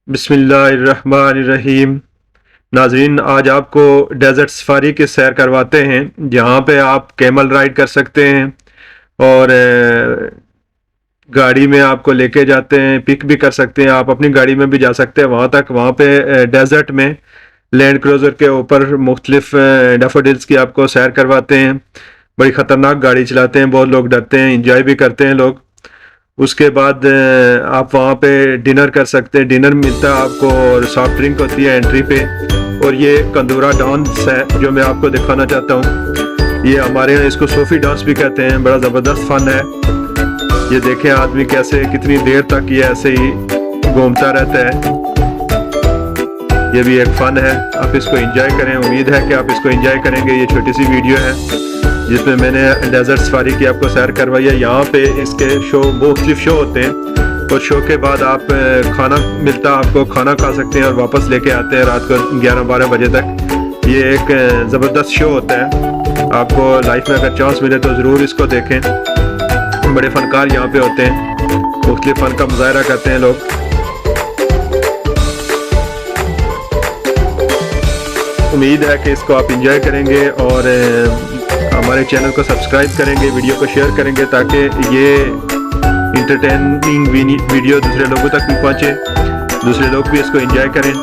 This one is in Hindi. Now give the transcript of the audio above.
बिस्मिल्लाहिर्रहमानिर्रहीम। नाजरीन, आज आपको डेजर्ट सफारी की सैर करवाते हैं, जहाँ पे आप कैमल राइड कर सकते हैं और गाड़ी में आपको लेके जाते हैं, पिक भी कर सकते हैं। आप अपनी गाड़ी में भी जा सकते हैं वहाँ तक। वहाँ पे डेजर्ट में लैंड क्रूज़र के ऊपर मुख्तलिफ डैफोडिल्स की आपको सैर करवाते हैं। बड़ी ख़तरनाक गाड़ी चलाते हैं, बहुत लोग डरते हैं, इंजॉय भी करते हैं लोग। उसके बाद आप वहाँ पे डिनर कर सकते हैं, डिनर मिलता है आपको और सॉफ्ट ड्रिंक होती है एंट्री पे। और ये कंदूरा डांस है जो मैं आपको दिखाना चाहता हूँ। ये हमारे यहाँ इसको सूफी डांस भी कहते हैं। बड़ा ज़बरदस्त फन है। ये देखें आदमी कैसे कितनी देर तक ये ऐसे ही घूमता रहता है। ये भी एक फन है, आप इसको एंजॉय करें। उम्मीद है कि आप इसको एंजॉय करेंगे। ये छोटी सी वीडियो है जिसमें मैंने डेजर्ट सफारी की आपको सैर करवाई है। यहाँ पे इसके शो मुख्तलिफ शो होते हैं और शो के बाद आप खाना मिलता है, आपको खाना खा सकते हैं और वापस लेके आते हैं रात को 11-12 बजे तक। ये एक ज़बरदस्त शो होता है। आपको लाइफ में अगर चांस मिले तो ज़रूर इसको देखें। बड़े फनकार यहाँ पे होते हैं, मुख्तलिफ फ़न का मुजाहरा करते हैं लोग। उम्मीद है कि इसको आप इंजॉय करेंगे और हमारे चैनल को सब्सक्राइब करेंगे, वीडियो को शेयर करेंगे ताकि ये इंटरटेनिंग वीडियो दूसरे लोगों तक भी पहुंचे, दूसरे लोग भी इसको एंजॉय करें।